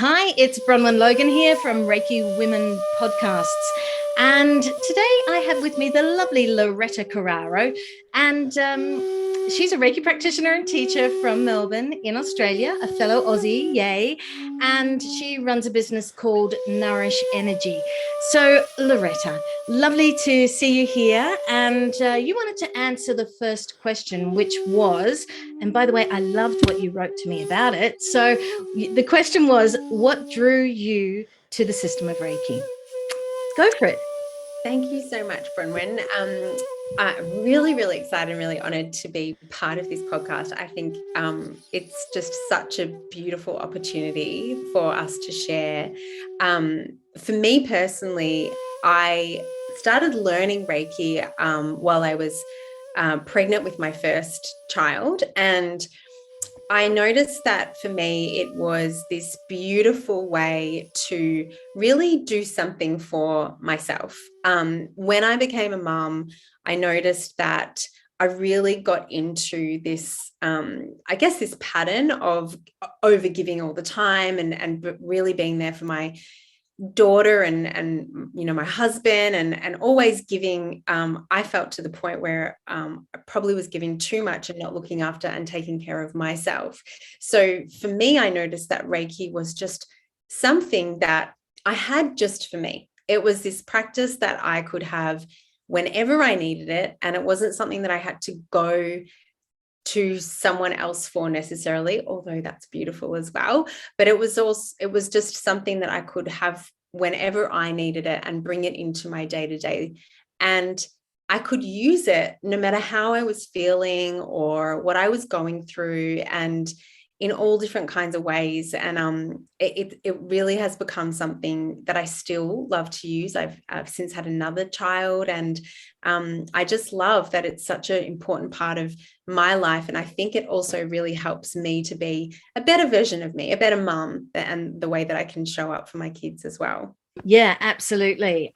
Hi, it's Bronwen Logan here from Reiki Women Podcasts. And today I have with me the lovely Loretta Carraro. And she's a Reiki practitioner and teacher from Melbourne in Australia, a fellow Aussie, yay. And she runs a business called Nourish Energy. So, Loretta, lovely to see you here. And you wanted to answer the first question, which was, and by the way, I loved what you wrote to me about it. So the question was, what drew you to the system of Reiki? Go for it. Thank you so much, Bronwen. I'm really excited and really honored to be part of this podcast. I think it's just such a beautiful opportunity for us to share. For me personally, I started learning Reiki while I was pregnant with my first child, and I noticed that for me, it was this beautiful way to really do something for myself. When I became a mum, I noticed that I really got into this, this pattern of overgiving all the time and really being there for my daughter and my husband and always giving. I felt to the point where I probably was giving too much and not looking after and taking care of myself. So for me, I noticed that Reiki was just something that I had just for me. It was this practice that I could have whenever I needed it, and it wasn't something that I had to go to someone else for necessarily, although that's beautiful as well. But it was just something that I could have whenever I needed it and bring it into my day-to-day. And I could use it no matter how I was feeling or what I was going through, and in all different kinds of ways. And it really has become something that I still love to use. I've since had another child, and I just love that it's such an important part of my life. And I think it also really helps me to be a better version of me, a better mum, and the way that I can show up for my kids as well. Yeah, absolutely.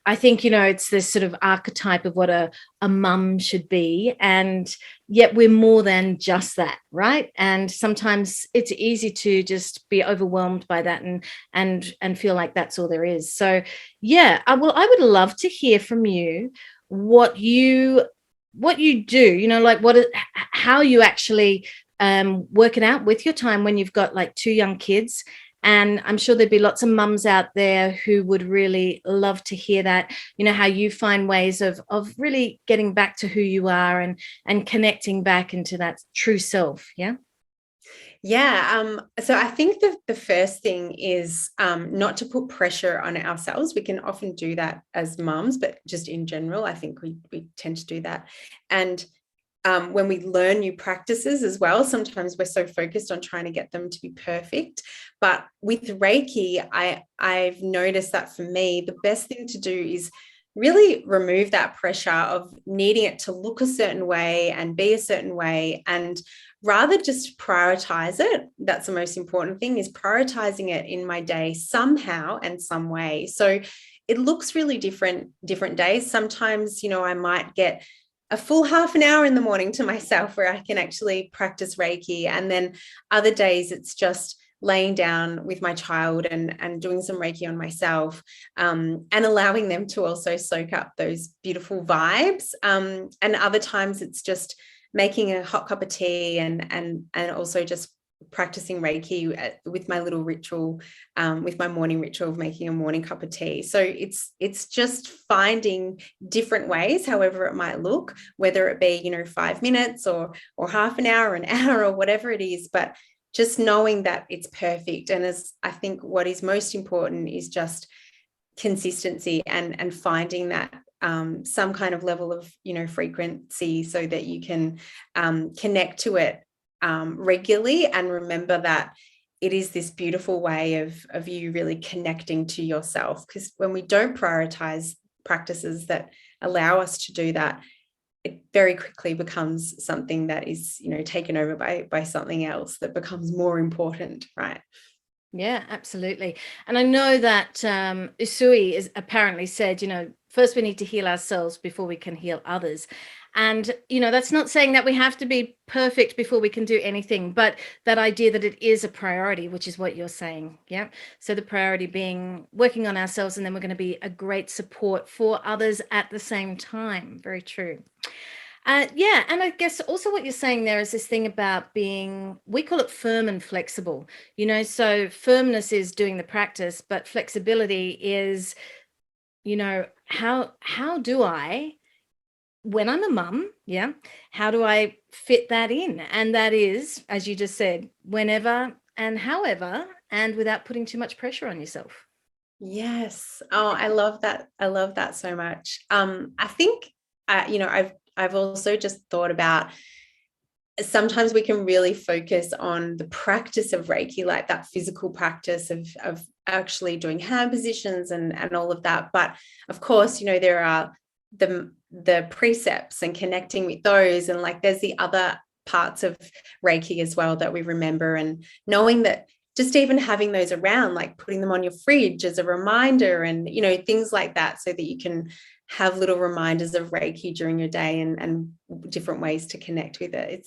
I think, it's this sort of archetype of what a mum should be. And yet we're more than just that, right? And sometimes it's easy to just be overwhelmed by that and feel like that's all there is. So, yeah, I would love to hear from you what you do, like how you actually work it out with your time when you've got like two young kids. And I'm sure there'd be lots of mums out there who would really love to hear that, how you find ways of really getting back to who you are and connecting back into that true self. Yeah. Yeah. So I think the first thing is not to put pressure on ourselves. We can often do that as mums, but just in general, I think we tend to do that. And when we learn new practices as well, sometimes we're so focused on trying to get them to be perfect. But with Reiki, I've noticed that for me, the best thing to do is really remove that pressure of needing it to look a certain way and be a certain way, and rather just prioritize it. That's the most important thing, is prioritizing it in my day somehow and some way. So it looks really different days. Sometimes, I might get a full half an hour in the morning to myself where I can actually practice Reiki. And then other days it's just laying down with my child and doing some Reiki on myself, and allowing them to also soak up those beautiful vibes. And other times it's just making a hot cup of tea and also just practicing Reiki with my little ritual, with my morning ritual of making a morning cup of tea. So it's just finding different ways, however it might look, whether it be 5 minutes or half an hour, an hour, or whatever it is, but just knowing that it's perfect. And as I think what is most important is just consistency and finding that some kind of level of frequency, so that you can connect to it regularly, and remember that it is this beautiful way of you really connecting to yourself. Because when we don't prioritize practices that allow us to do that, it very quickly becomes something that is taken over by something else that becomes more important, right? Yeah, absolutely. And I know that Usui is apparently said, first we need to heal ourselves before we can heal others. And, that's not saying that we have to be perfect before we can do anything, but that idea that it is a priority, which is what you're saying. Yeah. So the priority being working on ourselves, and then we're going to be a great support for others at the same time. Very true. Yeah, and I guess also what you're saying there is this thing about being, we call it firm and flexible, so firmness is doing the practice, but flexibility is, how do I, when I'm a mum, yeah, how do I fit that in? And that is, as you just said, whenever and however, and without putting too much pressure on yourself. Yes. Oh, I love that. I love that so much. I think, I've also just thought about, sometimes we can really focus on the practice of Reiki, like that physical practice of actually doing hand positions and all of that. But of course, there are the precepts and connecting with those, and like there's the other parts of Reiki as well that we remember, and knowing that just even having those around, like putting them on your fridge as a reminder, and things like that, so that you can have little reminders of Reiki during your day, and different ways to connect with it.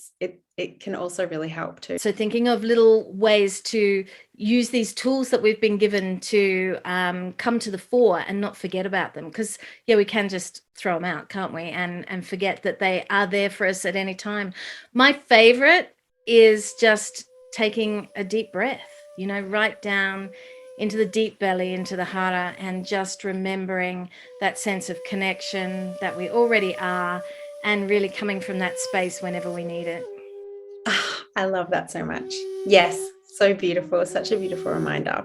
It can also really help too. So thinking of little ways to use these tools that we've been given to come to the fore and not forget about them, because we can just throw them out, can't we, and forget that they are there for us at any time. My favorite is just taking a deep breath, right down into the deep belly, into the hara, and just remembering that sense of connection that we already are, and really coming from that space whenever we need it. I love that so much. Yes, so beautiful. Such a beautiful reminder.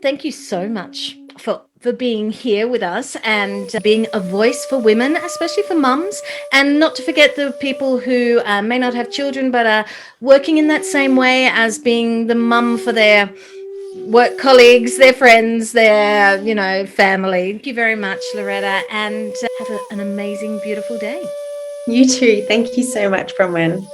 Thank you so much for being here with us and being a voice for women, especially for mums, and not to forget the people who may not have children but are working in that same way as being the mum for their work colleagues, their friends, their, family. Thank you very much, Loretta, and have an amazing, beautiful day. You too. Thank you so much, Bronwen.